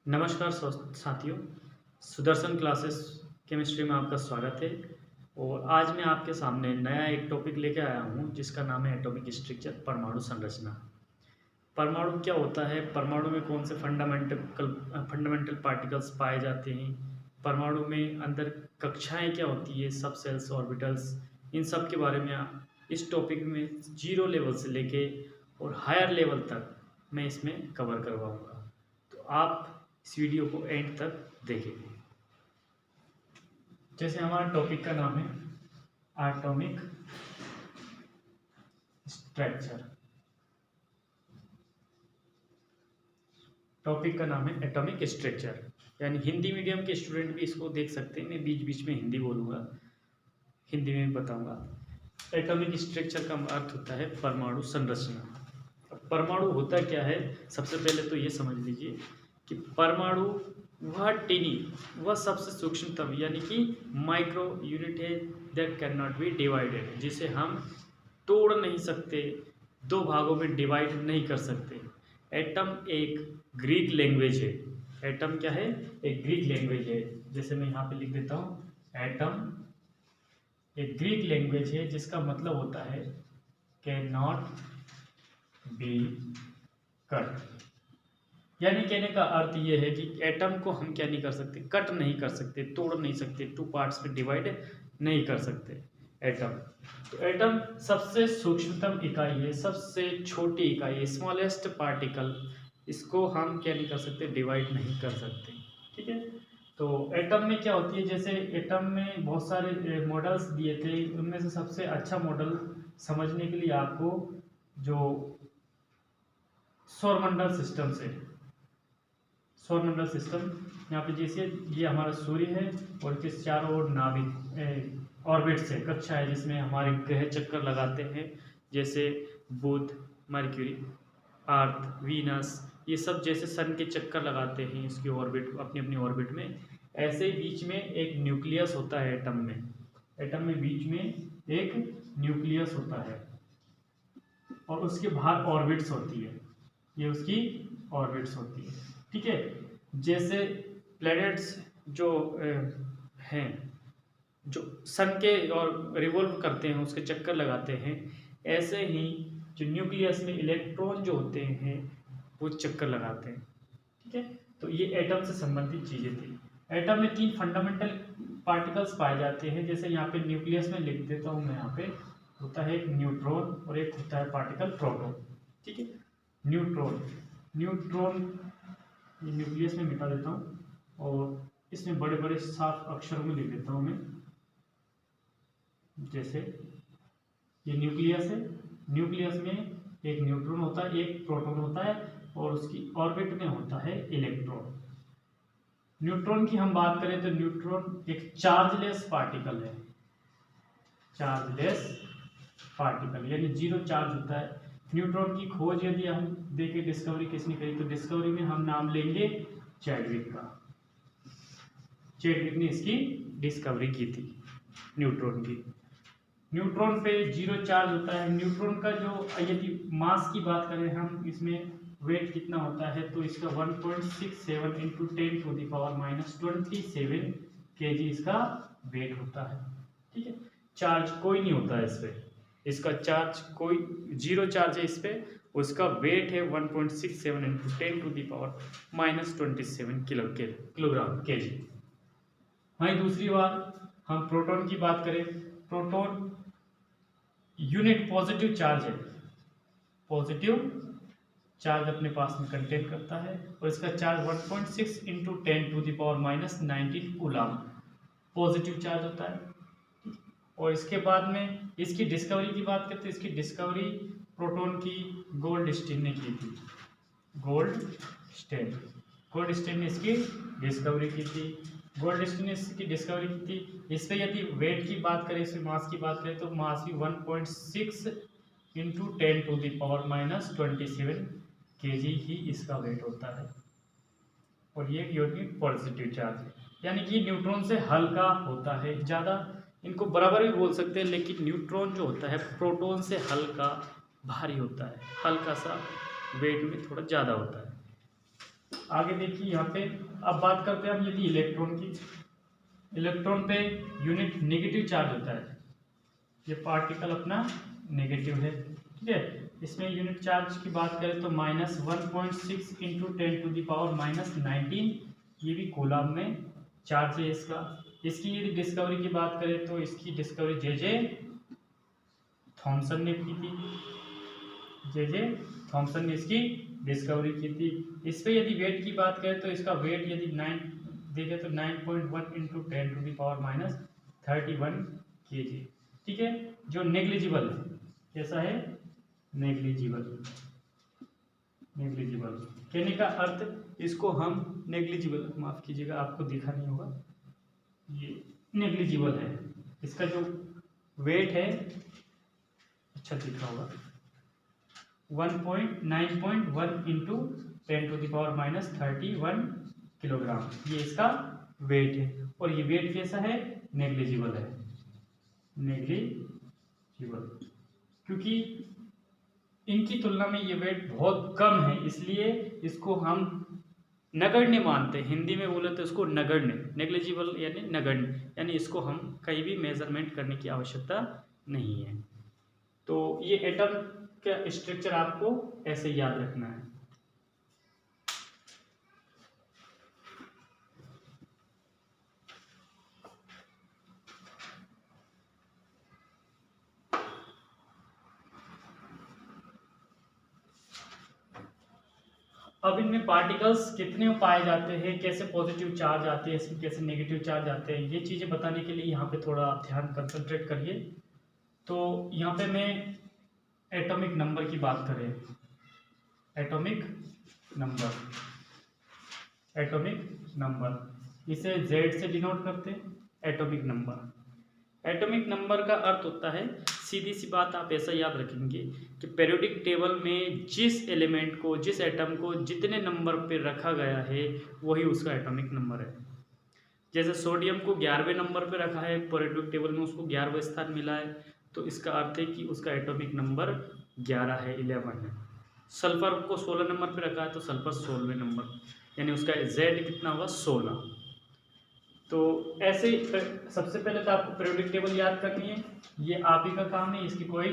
नमस्कार साथियों। Sudarshan classes chemistry में आपका स्वागत है। और आज मैं आपके सामने नया एक टॉपिक लेके आया हूँ जिसका नाम है एटॉमिक स्ट्रक्चर, परमाणु संरचना। परमाणु क्या होता है, परमाणु में कौन से फंडामेंटल पार्टिकल्स पाए जाते हैं, परमाणु में अंदर कक्षाएं क्या होती है, सब सेल्स, ऑर्बिटल्स, इन सब के बारे में इस टॉपिक में जीरो लेवल से लेके और हायर लेवल तक मैं इसमें कवर करवाऊँगा। तो आप इस वीडियो को एंड तक देखेंगे। जैसे हमारा टॉपिक का नाम है एटॉमिक स्ट्रक्चर, टॉपिक का नाम है एटॉमिक स्ट्रक्चर, यानी हिंदी मीडियम के स्टूडेंट भी इसको देख सकते हैं। मैं बीच बीच में हिंदी बोलूँगा, हिंदी में बताऊँगा। एटॉमिक स्ट्रक्चर का अर्थ होता है परमाणु संरचना। अब परमाणु होता क्या है, सबसे पहले तो ये समझ लीजिए कि परमाणु वह टिनी, वह सबसे सूक्ष्मतम यानी कि माइक्रो यूनिट है that can not be divided, जिसे हम तोड़ नहीं सकते, दो भागों में डिवाइड नहीं कर सकते। एटम एक ग्रीक लैंग्वेज है। एटम क्या है? एक ग्रीक लैंग्वेज है। जैसे मैं यहाँ पे लिख देता हूँ, एटम एक ग्रीक लैंग्वेज है जिसका मतलब होता है कैन नॉट बी कट। यानी कहने का अर्थ ये है कि एटम को हम क्या नहीं कर सकते, कट नहीं कर सकते, तोड़ नहीं सकते, टू पार्ट्स में डिवाइड नहीं कर सकते एटम। तो एटम सबसे सूक्ष्मतम इकाई है, सबसे छोटी इकाई है, स्मॉलेस्ट पार्टिकल। इसको हम क्या नहीं कर सकते, डिवाइड नहीं कर सकते। ठीक है। तो एटम में क्या होती है, जैसे एटम में बहुत सारे मॉडल्स दिए थे, उनमें से सबसे अच्छा मॉडल समझने के लिए आपको जो सौरमंडल सिस्टम से, सौरमंडल सिस्टम यहाँ पे जैसे ये हमारा सूर्य है और इसके चारों ओर नाभिक ऑर्बिट्स है, कक्षा है जिसमें हमारे ग्रह चक्कर लगाते हैं, जैसे बुध, मरक्यूरी, अर्थ, वीनस, ये सब जैसे सन के चक्कर लगाते हैं इसकी ऑर्बिट, अपनी अपनी ऑर्बिट में। ऐसे ही बीच में एक न्यूक्लियस होता है एटम में। एटम में बीच में एक न्यूक्लियस होता है और उसके बाहर ऑर्बिट्स होती है, ये उसकी ऑर्बिट्स होती है। ठीक है। जैसे प्लैनेट्स जो हैं, जो सन के और रिवॉल्व करते हैं, उसके चक्कर लगाते हैं, ऐसे ही जो न्यूक्लियस में इलेक्ट्रॉन जो होते हैं वो चक्कर लगाते हैं। ठीक है। तो ये एटम से संबंधित चीज़ें थी। एटम में 3 फंडामेंटल पार्टिकल्स पाए जाते हैं। जैसे यहाँ पे न्यूक्लियस में लिख देता हूँ मैं, यहाँ पे होता है एक न्यूट्रॉन और एक होता है पार्टिकल प्रोटॉन। ठीक है। न्यूट्रॉन, न्यूट्रॉन ये न्यूक्लियस में मिटा देता हूँ और इसमें बड़े बड़े साफ अक्षरों में लिख देता हूँ मैं। जैसे ये न्यूक्लियस है, न्यूक्लियस में एक न्यूट्रॉन होता है, एक प्रोटॉन होता है और उसकी ऑर्बिट में होता है इलेक्ट्रॉन। न्यूट्रॉन की हम बात करें तो न्यूट्रॉन एक चार्जलेस पार्टिकल है, चार्जलेस पार्टिकल यानी जीरो चार्ज होता है। न्यूट्रॉन की खोज यदि हम देखें, डिस्कवरी किसने करी, तो डिस्कवरी में हम नाम लेंगे चैडविक का। चैडविक ने इसकी डिस्कवरी की थी न्यूट्रॉन की। न्यूट्रॉन पे जीरो चार्ज होता है। न्यूट्रॉन का जो यदि मास की बात करें हम, इसमें वेट कितना होता है, तो इसका 1.67 इंटू 10⁻27 kg इसका वेट होता है। ठीक है। चार्ज कोई नहीं होता है इस पर, इसका चार्ज कोई जीरो चार्ज है इस पर। उसका वेट है 1.67 इंटू 10⁻27 किलोग्राम kg। वहीं दूसरी बात हम प्रोटॉन की बात करें, प्रोटॉन यूनिट पॉजिटिव चार्ज है, पॉजिटिव चार्ज अपने पास में कंटेन करता है और इसका charge 1.6 into 10⁻⁻19 coulomb positive charge होता है। और इसके बाद में इसकी डिस्कवरी की बात करते हैं। इसकी डिस्कवरी प्रोटॉन की गोल्डस्टीन ने की थी, गोल्डस्टीन ने इसकी डिस्कवरी की थी। गोल्डस्टीन ने इसकी डिस्कवरी की थी। इस पर यदि वेट की बात करें, इसमें मास की बात करें, तो मास भी 1.6 इंटू 10⁻27 kg ही इसका वेट होता है और ये यूनिट पॉजिटिव चार्ज है, यानी कि न्यूट्रॉन से हल्का होता है। ज़्यादा इनको बराबर भी बोल सकते हैं, लेकिन न्यूट्रॉन जो होता है प्रोटॉन से हल्का भारी होता है, हल्का सा वेट में थोड़ा ज़्यादा होता है। आगे देखिए यहाँ पे, अब बात करते हैं हम यदि इलेक्ट्रॉन की। इलेक्ट्रॉन पे यूनिट नेगेटिव चार्ज होता है, ये पार्टिकल अपना नेगेटिव है, ठीक है। इसमें यूनिट चार्ज की बात करें तो -1.6 इंटू 10⁻⁻19, ये भी कूलम में चार्ज है इसका। इसकी यदि डिस्कवरी की बात करें तो इसकी डिस्कवरी जे थॉमसन ने की थी, जे थॉमसन ने इसकी डिस्कवरी की थी। इस पे यदि वेट की बात करें तो इसका वेट यदि 9 देखें तो 9.1 इंटू 10⁻31 kg, ठीक है, जो नेग्लिजिबल है। कैसा है? नेग्लिजिबल। नेग्लिजिबल कहने का अर्थ इसको हम नेग्लिजिबल, माफ कीजिएगा आपको दिखा नहीं होगा, ये नेग्लिजिबल है। इसका जो वेट है, अच्छा दिखा होगा, 9.1 इंटू 10⁻31 किलोग्राम, ये इसका वेट है। और ये वेट कैसा है? नेग्लिजिबल है, नेग्लिजिबल, क्योंकि इनकी तुलना में ये वेट बहुत कम है, इसलिए इसको हम नगण्य मानते हैं। हिंदी में बोले तो इसको नगण्य, नेग्लिजिबल यानी नगण्य, यानी इसको हम कहीं भी मेजरमेंट करने की आवश्यकता नहीं है। तो ये एटम का स्ट्रक्चर आपको ऐसे याद रखना है। अब इनमें पार्टिकल्स कितने पाए जाते हैं, कैसे पॉजिटिव चार्ज आते हैं, इसमें कैसे नेगेटिव चार्ज आते हैं, ये चीज़ें बताने के लिए यहाँ पे थोड़ा आप ध्यान कंसंट्रेट करिए। तो यहाँ पे मैं एटॉमिक नंबर की बात करें, एटॉमिक नंबर, एटॉमिक नंबर इसे Z से डिनोट करते हैं, एटॉमिक नंबर। एटॉमिक नंबर का अर्थ होता है, सीधी सी बात आप ऐसा याद रखेंगे कि पीरियोडिक टेबल में जिस एलिमेंट को, जिस एटम को जितने नंबर पे रखा गया है वही उसका एटॉमिक नंबर है। जैसे सोडियम को 11वें नंबर पे रखा है पीरियोडिक टेबल में, उसको 11वां स्थान मिला है, तो इसका अर्थ है कि उसका एटॉमिक नंबर 11 है, 11 है। सल्फर को 16 नंबर पे रखा है तो सल्फर 16वें नंबर, यानी उसका Z कितना हुआ? 16। तो ऐसे सबसे पहले तो आपको पीरियोडिक टेबल याद करनी है, ये आप ही का काम है, इसकी कोई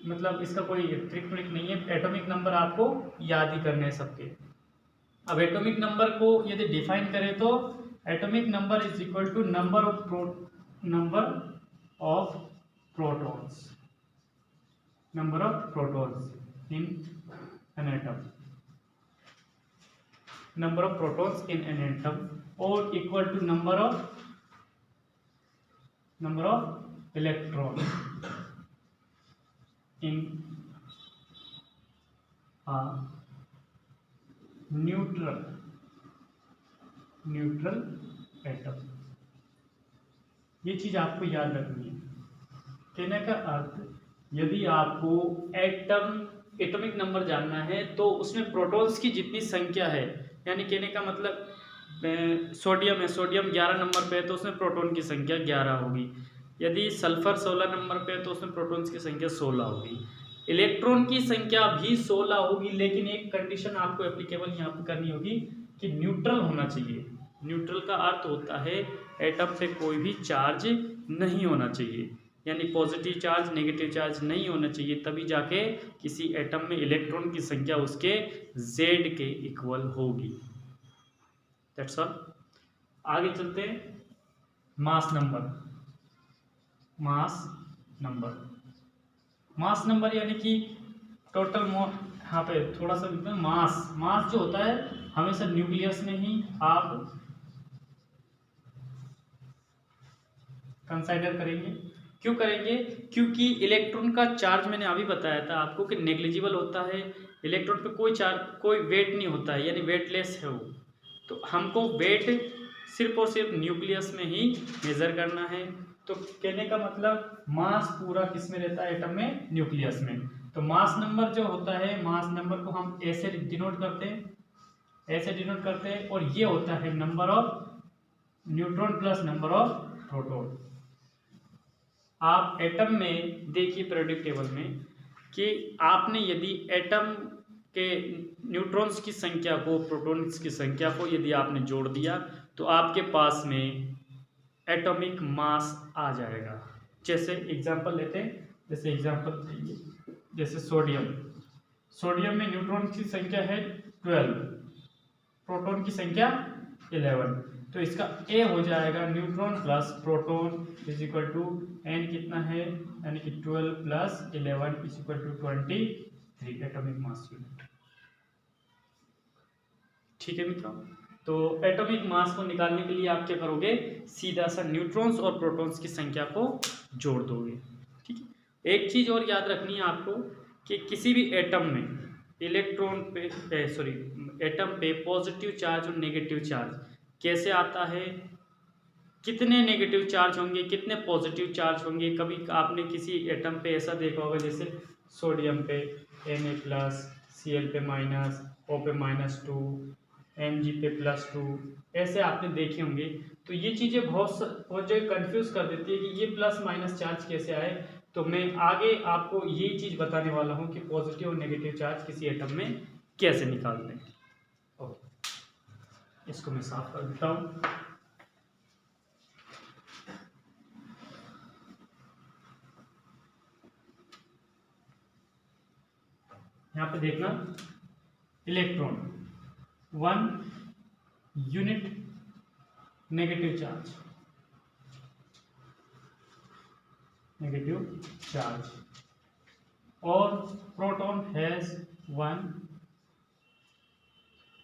मतलब इसका कोई ट्रिक नहीं है, एटॉमिक नंबर आपको याद ही करने हैं सबके। अब एटॉमिक नंबर को यदि डिफाइन करें तो atomic number is equal to number of protons, number of protons in an atom, number of protons in an atom, और equal to number of electron in a neutral atom. ये चीज आपको याद रखनी है। कहने का अर्थ, यदि आपको एटॉमिक नंबर जानना है तो उसमें प्रोटॉन्स की जितनी संख्या है, यानी कहने का मतलब सोडियम है, सोडियम 11 नंबर पे है तो उसमें प्रोटॉन की संख्या 11 होगी। यदि सल्फर 16 नंबर पे है तो उसमें प्रोटॉन्स की संख्या 16 होगी। इलेक्ट्रॉन की संख्या भी 16 होगी, लेकिन एक कंडीशन आपको एप्लीकेबल यहाँ पे करनी होगी कि न्यूट्रल होना चाहिए। न्यूट्रल का अर्थ होता है एटम पे कोई भी चार्ज नहीं होना चाहिए, यानी पॉजिटिव चार्ज नेगेटिव चार्ज नहीं होना चाहिए, तभी जाके किसी एटम में इलेक्ट्रॉन की संख्या उसके Z के इक्वल होगी। That's all. आगे चलते हैं, मास नंबर। मास नंबर यानी कि टोटल, यहाँ पे थोड़ा सा मास जो होता है हमेशा न्यूक्लियस में ही आप कंसाइडर करेंगे। क्यों करेंगे? क्योंकि इलेक्ट्रॉन का चार्ज मैंने अभी बताया था आपको कि नेग्लिजिबल होता है, इलेक्ट्रॉन पे कोई वेट नहीं होता है, यानी वेटलेस है वो। तो हमको वेट सिर्फ और सिर्फ न्यूक्लियस में ही मेजर करना है। तो कहने का मतलब मास पूरा किस में रहता है? एटम में, न्यूक्लियस में। तो मास नंबर जो होता है, मास नंबर को हम ऐसे डिनोट करते हैं, और ये होता है number of neutron plus number of proton. आप एटम में देखिए पीरियोडिक टेबल में कि आपने यदि एटम कि न्यूट्रॉन्स की संख्या को प्रोटॉन्स की संख्या को यदि आपने जोड़ दिया तो आपके पास में एटॉमिक मास आ जाएगा। जैसे एग्जांपल लेते हैं, जैसे एग्जांपल जैसे सोडियम में न्यूट्रॉन की संख्या है 12, प्रोटॉन की संख्या 11, तो इसका ए हो जाएगा neutron plus proton is equal to N कितना है, यानी कि 12 plus 11 is equal to 23 atomic mass unit. ठीक है मित्रों, तो एटॉमिक मास को निकालने के लिए आप क्या करोगे, सीधा सा न्यूट्रॉन्स और प्रोटॉन्स की संख्या को जोड़ दोगे। ठीक है, एक चीज और याद रखनी है आपको कि किसी भी एटम में इलेक्ट्रॉन पे एटम पे पॉजिटिव चार्ज और नेगेटिव चार्ज कैसे आता है, कितने नेगेटिव चार्ज होंगे कितने पॉजिटिव चार्ज होंगे। कभी आपने किसी एटम पे ऐसा देखा होगा, जैसे सोडियम पे Na+, Cl पे माइनस, O पे -2, Mg पे +2, ऐसे आपने देखे होंगे। तो ये चीज़ें बहुत जगह कंफ्यूज कर देती है कि ये प्लस माइनस चार्ज कैसे आए। तो मैं आगे आपको ये चीज़ बताने वाला हूँ कि पॉजिटिव और नेगेटिव चार्ज किसी एटम में कैसे निकालते हैं। ओके, इसको मैं साफ कर देता हूँ। यहाँ पे देखना, इलेक्ट्रॉन 1 यूनिट नेगेटिव चार्ज और proton has 1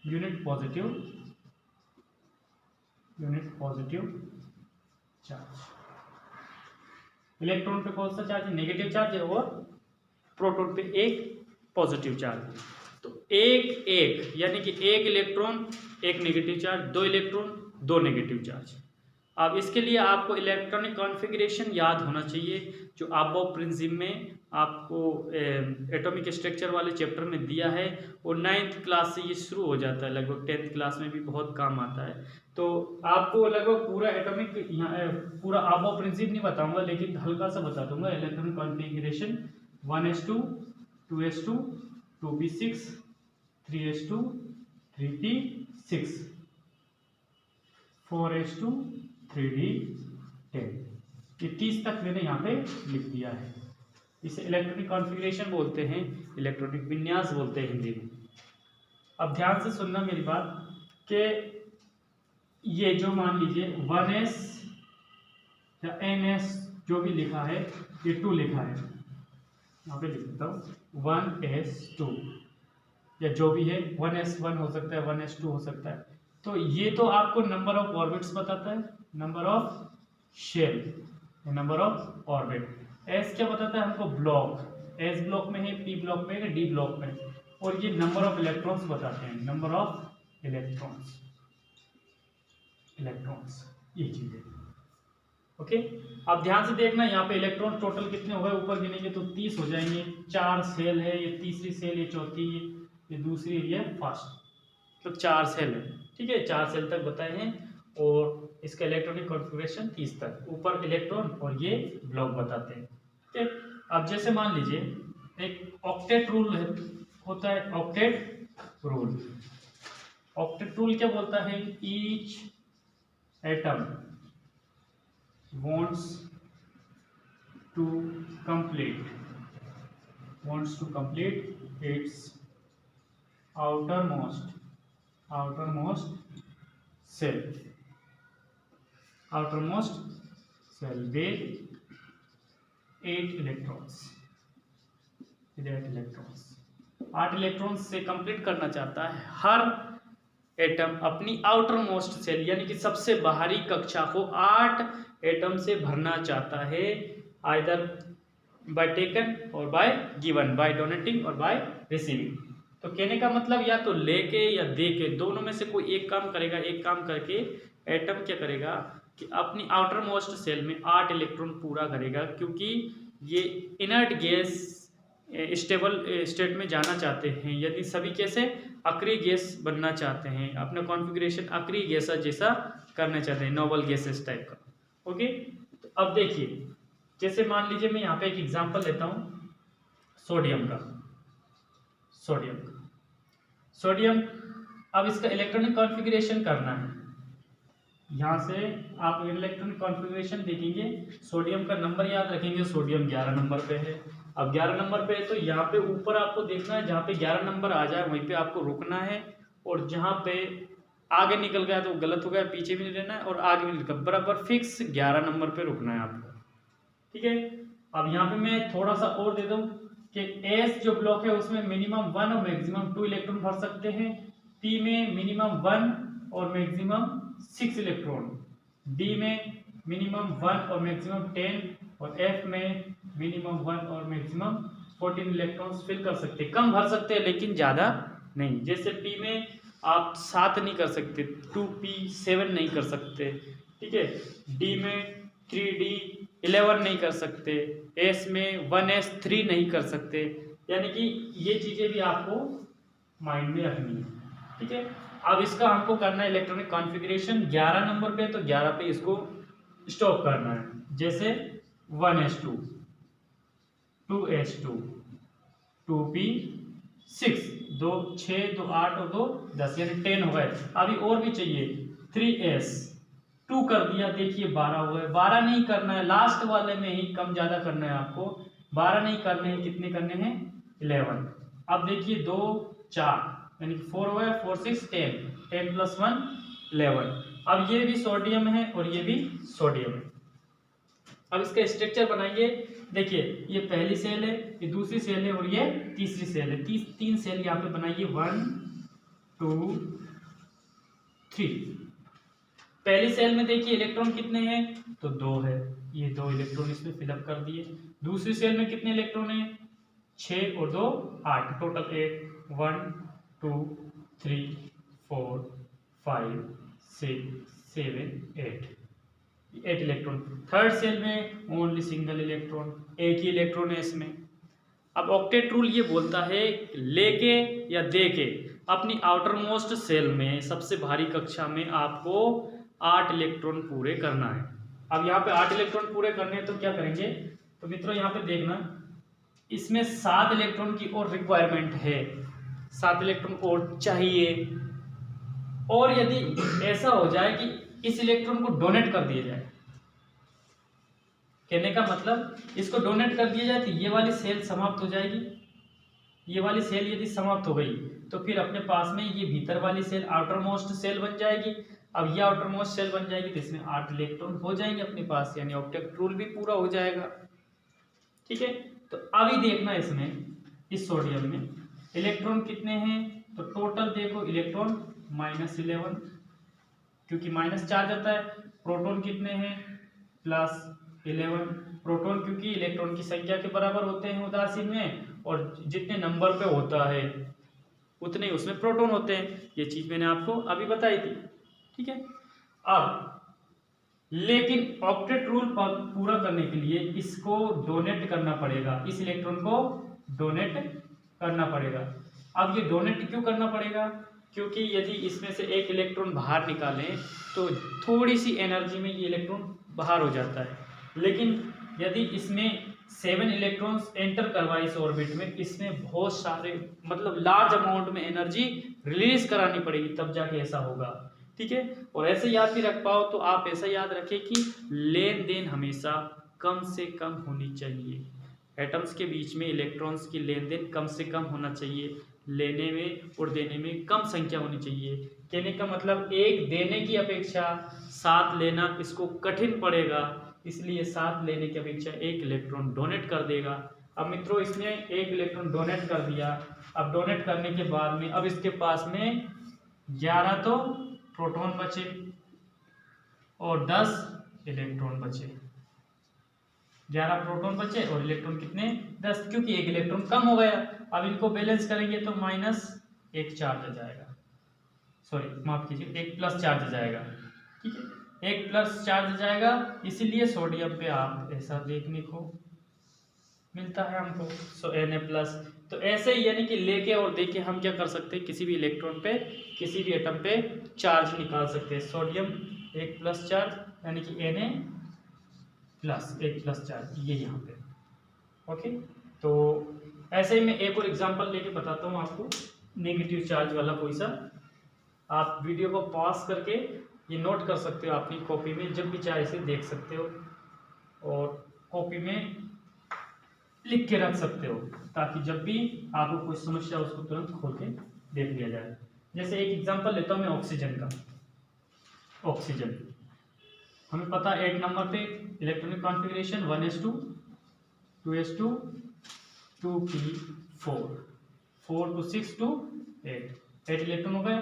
unit positive charge. Electron पे कौन सा चार्ज है, नेगेटिव चार्ज है, और प्रोटॉन पे एक पॉजिटिव चार्ज। तो एक यानी कि एक इलेक्ट्रॉन एक negative charge, 2 electron 2 negative charge. अब इसके लिए आपको इलेक्ट्रॉनिक कॉन्फ़िगरेशन याद होना चाहिए, जो अबव प्रिंसिपल में आपको एटॉमिक स्ट्रक्चर वाले चैप्टर में दिया है, और 9th क्लास से ये शुरू हो जाता है, लगभग 10th क्लास में भी बहुत काम आता है। तो आपको लगभग पूरा एटॉमिक यहाँ पूरा अबव प्रिंसिपल नहीं बताऊंगा, लेकिन हल्का सा बता दूंगा। Electronic configuration 1s2 2s2 2p6 3s2 3p6 4s2 3d10, ये 30 तक मैंने यहाँ पे लिख दिया है। इसे इलेक्ट्रॉनिक कॉन्फ़िगरेशन बोलते हैं, इलेक्ट्रॉनिक विन्यास बोलते हैं हिंदी में। अब ध्यान से सुनना मेरी बात कि ये जो मान लीजिए 1s या ns जो भी लिखा है, ये 2 लिखा है, यहाँ पे लिख देता हूँ 1s2, या जो भी है 1s1 हो सकता है 1s2 हो सकता है। तो ये तो आपको नंबर ऑफ ऑर्बिट्स बताता है, number of shell, number of orbit. S क्या बताता है हमको, ब्लॉक, एस ब्लॉक में है, पी ब्लॉक में है, डी ब्लॉक में है। और ये नंबर ऑफ इलेक्ट्रॉन्स बताते हैं, नंबर ऑफ इलेक्ट्रॉन्स, ये चीज है। ओके, अब ध्यान से देखना, यहाँ पे इलेक्ट्रॉन टोटल कितने हो गए, ऊपर गिनेंगे तो 30 हो जाएंगे। 4 सेल है, ये तीसरी सेल, ये चौथी, ये दूसरी, ये फर्स्ट, तो 4 सेल है। ठीक है, 4 सेल तक बताए हैं, और इसका इलेक्ट्रॉनिक कॉन्फ़िगरेशन 30 तक, ऊपर इलेक्ट्रॉन और ये ब्लॉक बताते हैं। ठीक है, अब जैसे मान लीजिए एक ऑक्टेट रूल होता है, ऑक्टेट रूल क्या बोलता है, each atom wants to complete its outermost cell with 8 electrons 8 electrons से कंप्लीट करना चाहता है। हर एटम अपनी आउटर मोस्ट सेल यानी कि सबसे बाहरी कक्षा को 8 एटम से भरना चाहता है, आइदर बाय टेकन और बाय गिवन, बाय डोनेटिंग और बाय रिसीविंग। तो कहने का मतलब या तो लेके या दे के, दोनों में से कोई एक काम करेगा। एक काम करके एटम क्या करेगा कि अपनी आउटर मोस्ट सेल में 8 इलेक्ट्रॉन पूरा करेगा, क्योंकि ये इनर्ट गैस स्टेबल स्टेट में जाना चाहते हैं। यदि सभी कैसे अक्रिय गैस बनना चाहते हैं, अपना कॉन्फ़िगरेशन अक्रिय गैस जैसा करना चाहते हैं, नोबल गैसेस टाइप का। ओके, तो अब देखिए, जैसे मान लीजिए मैं यहाँ पे एक एग्जांपल लेता हूँ सोडियम का। सोडियम, अब इसका इलेक्ट्रॉनिक कॉन्फ़िगरेशन करना है। यहाँ से आप इलेक्ट्रॉनिक कॉन्फ़िगरेशन देखेंगे, सोडियम का नंबर याद रखेंगे, सोडियम 11 नंबर पे है। अब 11 नंबर पे है तो यहाँ पे ऊपर आपको देखना है, जहाँ पे 11 नंबर आ जाए वहीं पे आपको रुकना है, और जहाँ पे आगे निकल गया तो गलत हो गया, पीछे भी नहीं रहना है और आगे भी निकल, बराबर फिक्स 11 नंबर पे रुकना है आपको, ठीक है। अब यहाँ पे मैं थोड़ा सा और दे दूँ कि एस जो ब्लॉक है उसमें मिनिमम 1 और मैक्सिमम 2 इलेक्ट्रॉन भर सकते हैं, पी में मिनिमम 1 और मैक्सिमम 6 इलेक्ट्रॉन, डी में मिनिमम 1 और मैक्सिमम 10, और एफ में मिनिमम 1 और मैक्सिमम 14 इलेक्ट्रॉन्स फिल कर सकते हैं। कम भर सकते हैं लेकिन ज़्यादा नहीं। जैसे पी में आप 7 नहीं कर सकते, 2p7 नहीं कर सकते, ठीक है। डी में 3d 11 नहीं कर सकते, एस में 1s3 नहीं कर सकते, यानी कि ये चीज़ें भी आपको माइंड में रखनी है, ठीक है। अब इसका हमको करना है इलेक्ट्रॉनिक कॉन्फ़िगरेशन, 11 नंबर पे तो 11 पे इसको स्टॉप करना है। जैसे 1s2, 2s2, 2p6, 2 6, 2 8 और 2 10, यानी 10 हो गए। अभी और भी चाहिए, 3s 2 कर दिया, देखिए 12 हो गए। 12 नहीं करना है, लास्ट वाले में ही कम ज़्यादा करना है आपको, 12 नहीं करने हैं, कितने करने हैं 11। अब देखिए 2 4 यानी कि 4 हो गया, 4 6 10, 10 + 1 11। अब ये भी सोडियम है और ये भी सोडियम है। अब इसका स्ट्रक्चर बनाइए, देखिए ये पहली सेल है, ये दूसरी सेल है और ये तीसरी सेल है। तीन सेल यहाँ पे बनाइए, 1 2 3। पहली सेल में देखिए इलेक्ट्रॉन कितने हैं, तो 2 है, ये 2 इलेक्ट्रॉन इसमें फिलअप कर दिए। दूसरी सेल में कितने इलेक्ट्रॉन हैं, 6 और 2 8, टोटल 8, 1 2 3 4 5 6 7 8 इलेक्ट्रॉन। थर्ड सेल में ओनली सिंगल इलेक्ट्रॉन, एक ही इलेक्ट्रॉन है इसमें। अब ऑक्टेट रूल ये बोलता है लेके या दे के अपनी आउटर मोस्ट सेल में सबसे भारी कक्षा में आपको 8 इलेक्ट्रॉन पूरे करना है। अब यहाँ पे 8 इलेक्ट्रॉन पूरे करने हैं तो क्या करेंगे, तो मित्रों यहाँ पे देखना, इसमें 7 इलेक्ट्रॉन की और रिक्वायरमेंट है, 7 इलेक्ट्रॉन और चाहिए। और यदि ऐसा हो जाए कि इस इलेक्ट्रॉन को डोनेट कर दिया जाए, कहने का मतलब इसको डोनेट कर दिया जाए तो ये वाली सेल समाप्त हो जाएगी। ये वाली सेल यदि समाप्त हो गई तो फिर अपने पास में ये भीतर वाली सेल आउटर मोस्ट सेल बन जाएगी। अब ये आउटर मोस्ट सेल बन जाएगी तो इसमें 8 इलेक्ट्रॉन हो जाएंगे अपने पास, यानी ऑक्टेट रूल भी पूरा हो जाएगा, ठीक है। तो अभी देखना इसमें, इस सोडियम में इलेक्ट्रॉन कितने हैं, तो टोटल देखो इलेक्ट्रॉन -11, क्योंकि माइनस चार्ज आता है। प्रोटॉन कितने हैं, +11। प्रोटॉन क्योंकि इलेक्ट्रॉन की संख्या के बराबर होते हैं उदासीन में, और जितने नंबर पे होता है उतने उसमें प्रोटॉन होते हैं, ये चीज मैंने आपको अभी बताई थी, ठीक है। अब लेकिन ऑक्टेट रूल पूरा करने के लिए इसको डोनेट करना पड़ेगा, इस इलेक्ट्रॉन को डोनेट करना पड़ेगा। अब ये डोनेट क्यों करना पड़ेगा, क्योंकि यदि इसमें से एक इलेक्ट्रॉन बाहर निकालें तो थोड़ी सी एनर्जी में ये इलेक्ट्रॉन बाहर हो जाता है, लेकिन यदि इसमें 7 इलेक्ट्रॉन्स एंटर करवाए इस ऑर्बिट में, इसमें बहुत सारे मतलब लार्ज अमाउंट में एनर्जी रिलीज करानी पड़ेगी, तब जाके ऐसा होगा, ठीक है। और ऐसे याद भी रख पाओ तो आप ऐसा याद रखें कि लेन देन हमेशा कम से कम होनी चाहिए, एटम्स के बीच में इलेक्ट्रॉन्स की लेन देन कम से कम होना चाहिए, लेने में और देने में कम संख्या होनी चाहिए। कहने का मतलब एक देने की अपेक्षा 7 लेना इसको कठिन पड़ेगा, इसलिए 7 लेने की अपेक्षा 1 इलेक्ट्रॉन डोनेट कर देगा। अब मित्रों इसने 1 इलेक्ट्रॉन डोनेट कर दिया, अब डोनेट करने के बाद में अब इसके पास में 11 तो प्रोटॉन बचे और 10 इलेक्ट्रॉन बचे, 11 प्रोटॉन बचे और इलेक्ट्रॉन कितने 10, क्योंकि 1 इलेक्ट्रॉन कम हो गया। अब इनको बैलेंस करेंगे तो -1 चार्ज आ जाएगा, सॉरी माफ कीजिए 1 प्लस चार्ज आ जाएगा, ठीक है, 1 प्लस चार्ज आ जाएगा। इसीलिए सोडियम पे आप ऐसा देखने को मिलता है हमको, सो Na+। तो ऐसे ही यानी कि लेके और देके हम क्या कर सकते हैं, किसी भी इलेक्ट्रॉन पे किसी भी एटम पे चार्ज निकाल सकते हैं। सोडियम 1 प्लस चार्ज यानी कि Na+ 1 प्लस चार्ज, ये यहाँ पे, ओके। तो ऐसे ही मैं एक और एग्जांपल लेके बताता हूँ आपको। नेगेटिव चार्ज वाला कोई सा। आप वीडियो को पॉज करके ये नोट कर सकते हो अपनी कॉपी में, जब भी चाहे इसे देख सकते हो और कॉपी में लिख के रख सकते हो, ताकि जब भी आपको कोई समस्या हो उसको तुरंत खोल के देख लिया जाए। जैसे एक एग्जांपल लेता हूँ मैं ऑक्सीजन का। ऑक्सीजन हमें पता है 8 नंबर पे electronic configuration 1s2 2s2 2p4 4 to 6 to 8 electron हो गए।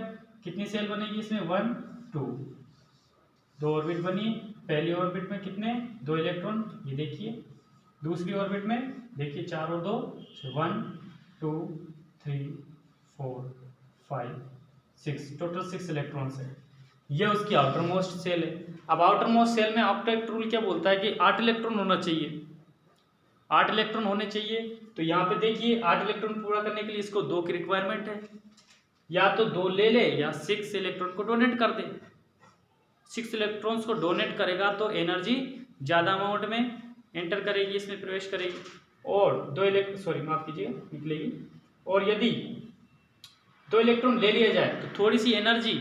कितनी सेल बनेगी इसमें 1 2, 2 ऑर्बिट बनी। पहली ऑर्बिट में कितने 2 इलेक्ट्रॉन, ये देखिए। दूसरी ऑर्बिट में देखिए 4 और 2 1 2 3 4 5 6, टोटल 6 इलेक्ट्रॉन्स है। ये उसकी आउटर मोस्ट सेल है। अब आउटर मोस्ट सेल में ऑक्टेट रूल क्या बोलता है कि 8 इलेक्ट्रॉन होना चाहिए, 8 इलेक्ट्रॉन होने चाहिए। तो यहाँ पे देखिए 8 इलेक्ट्रॉन पूरा करने के लिए इसको 2 की रिक्वायरमेंट है, या तो 2 ले ले या 6 इलेक्ट्रॉन को डोनेट कर दे। 6 इलेक्ट्रॉन्स को डोनेट करेगा तो एनर्जी ज़्यादा अमाउंट में एंटर करेगी, इसमें प्रवेश करेगी, और 2 माफ कीजिएगा निकलेगी। और यदि 2 इलेक्ट्रॉन ले लिया जाए तो थोड़ी सी एनर्जी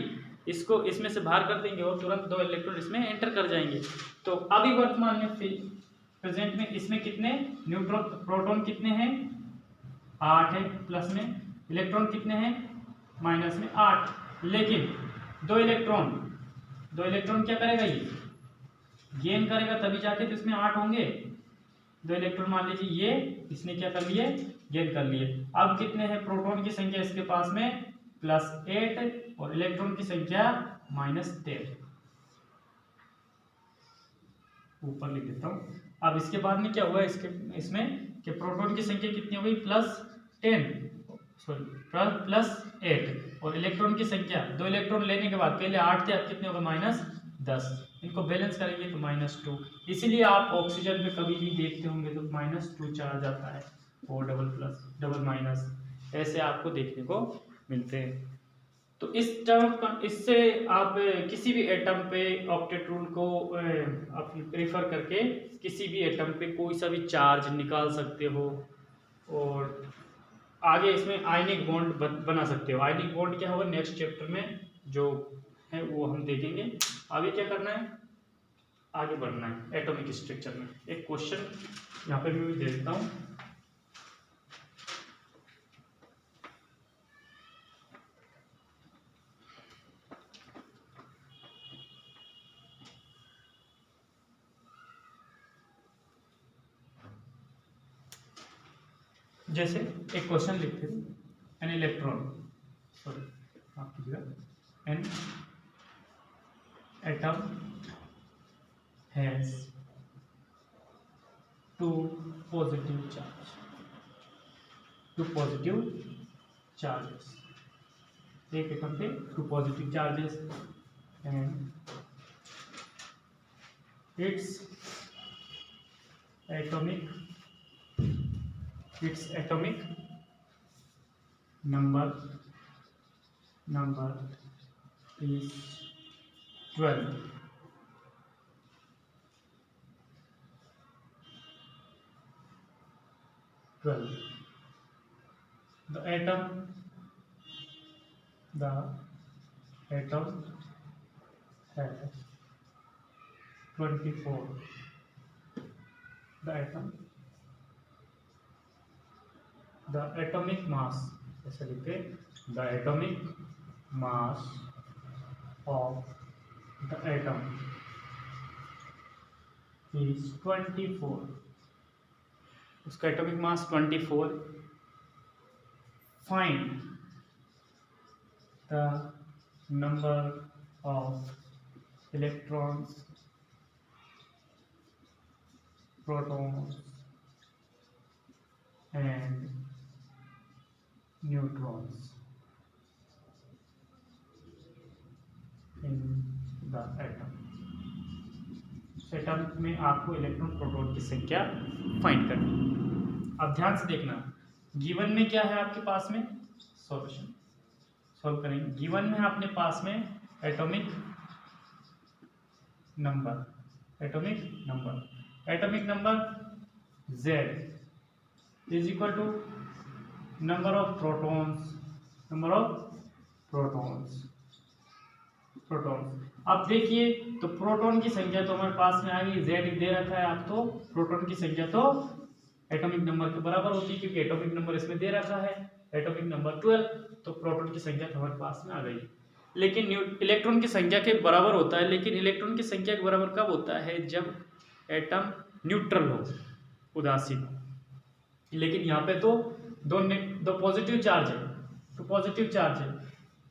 इसको इसमें से बाहर कर देंगे और तुरंत 2 इलेक्ट्रॉन इसमें एंटर कर जाएंगे। तो अभी वर्तमान में प्रेजेंट में इसमें कितने न्यूट्रॉन प्रोटॉन कितने हैं 8 है, प्लस में इलेक्ट्रॉन कितने हैं माइनस में 8। लेकिन 2 इलेक्ट्रॉन क्या करेगा, ये गेन करेगा, तभी जाके तो इसमें 8 होंगे। 2 इलेक्ट्रॉन मान लीजिए ये इसने क्या कर लिए, गेन कर लिए। अब कितने हैं प्रोटॉन की संख्या इसके पास में +8 और इलेक्ट्रॉन की संख्या -10। ऊपर लिख देता हूं। अब इसके बाद में क्या हुआ इसमें कि प्रोटॉन की संख्या कितनी हो गई +8 और इलेक्ट्रॉन की संख्या 2 इलेक्ट्रॉन लेने के बाद पहले 8 थे, अब कितने हो गए -10। इनको बैलेंस करेंगे तो -2। इसीलिए आप ऑक्सीजन पे कभी भी देखते होंगे तो -2 चार्ज आता है, और डबल माइनस ऐसे आपको देखने को मिलते हैं। तो इससे आप किसी भी एटम पे ऑक्टेट रूल को आप प्रेफर करके किसी भी एटम पे कोई सा भी चार्ज निकाल सकते हो, और आगे इसमें आयनिक बॉन्ड बना सकते हो। आयनिक बॉन्ड क्या होगा नेक्स्ट चैप्टर में जो है वो हम देखेंगे। आगे क्या करना है, आगे बढ़ना है एटॉमिक स्ट्रक्चर में। एक क्वेश्चन यहाँ पे मैं दे देता हूँ। जैसे एक क्वेश्चन लिखते हैं, एन इलेक्ट्रॉन आप कीजिएगा, an atom has 2 positive charges. एक एटम पे 2 positive charges and it's atomic number is 12. The atom has 24. The atomic mass, ऐसे लिखते हैं, the atomic mass of the atom is 24. उसका atomic mass 24। Find the number of electrons, protons and neutrons in the atom. Atom में आपको electron proton की संख्या find करनी। अब ध्यान से देखना, गिवन में क्या है आपके पास में, सॉल्यूशन सॉल्व करेंगे। गिवन में अपने पास में atomic number Z is equal to number of protons number of protons. अब देखिए तो प्रोटॉन की संख्या तो हमारे पास में आ गई, Z दे रखा है आपको, प्रोटॉन की संख्या तो एटॉमिक नंबर के बराबर होती है क्योंकि एटॉमिक नंबर इसमें दे रखा है, एटॉमिक नंबर 12, तो प्रोटॉन की संख्या तो हमारे पास में आ गई। लेकिन इलेक्ट्रॉन की संख्या के बराबर होता है, लेकिन इलेक्ट्रॉन की संख्या के बराबर कब होता है, जब एटम न्यूट्रल हो, उदासीन। लेकिन यहाँ पे तो दो पॉजिटिव चार्ज है, तो पॉजिटिव चार्ज है,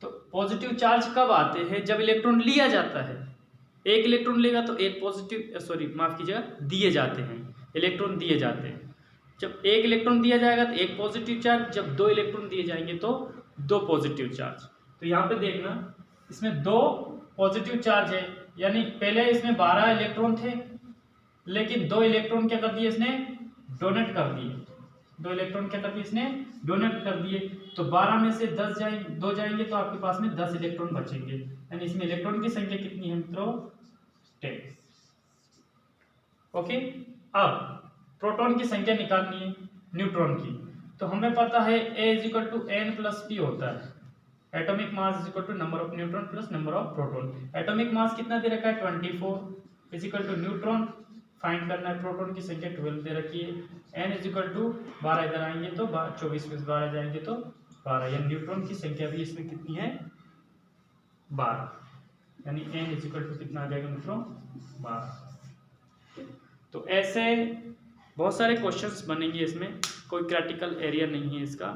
तो पॉजिटिव चार्ज कब आते हैं, जब इलेक्ट्रॉन लिया जाता है। एक इलेक्ट्रॉन लेगा तो एक पॉजिटिव, सॉरी माफ कीजिएगा, दिए जाते हैं, इलेक्ट्रॉन दिए जाते हैं। जब एक इलेक्ट्रॉन दिया जाएगा तो एक पॉजिटिव चार्ज, जब दो इलेक्ट्रॉन दिए जाएंगे तो दो पॉजिटिव चार्ज। तो यहाँ पे देखना, इसमें दो पॉजिटिव चार्ज है, यानी पहले इसमें 12 इलेक्ट्रॉन थे, लेकिन दो इलेक्ट्रॉन क्या कर दिए इसने, डोनेट कर दिए। दो इलेक्ट्रॉन क्या कर दिए इसने, डोनेट कर दिए। तो 12 में से 10 जाएंगे, 2 जाएंगे तो आपके पास में 10 इलेक्ट्रॉन बचेंगे, यानी इसमें इलेक्ट्रॉन की संख्या कितनी है मित्रों, 10। ओके, अब प्रोटॉन की संख्या निकालनी है न्यूट्रॉन की, तो हमें पता है A = N+P होता है, atomic mass = number of neutron plus number of proton. Atomic mass कितना दे रखा है, 24 = न्यूट्रॉन, फाइंड करना है प्रोटॉन की संख्या 12 दे रखी है। N = 12, इधर आएंगे तो 24 में 12 जाएंगे तो 12, यानी न्यूट्रॉन की संख्या भी इसमें कितनी है, 12, यानी N = कितना आ जाएगा मित्रों, 12। तो ऐसे बहुत सारे क्वेश्चंस बनेंगे इसमें, कोई क्रिटिकल एरिया नहीं है इसका,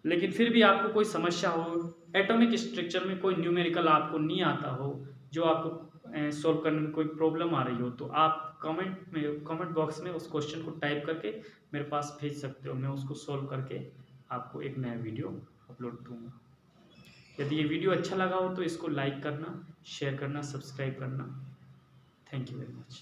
लेकिन फिर भी आपको कोई समस्या हो, एटॉमिक स्ट्रक्चर में कोई न्यूमेरिकल आपको नहीं आता हो, जो आपको सॉल्व करने में कोई प्रॉब्लम आ रही हो, तो आप कमेंट बॉक्स में उस क्वेश्चन को टाइप करके मेरे पास भेज सकते हो, मैं उसको सॉल्व करके आपको एक नया वीडियो अपलोड दूंगा। यदि ये वीडियो अच्छा लगा हो तो इसको लाइक करना, शेयर करना, सब्सक्राइब करना। Thank you very much.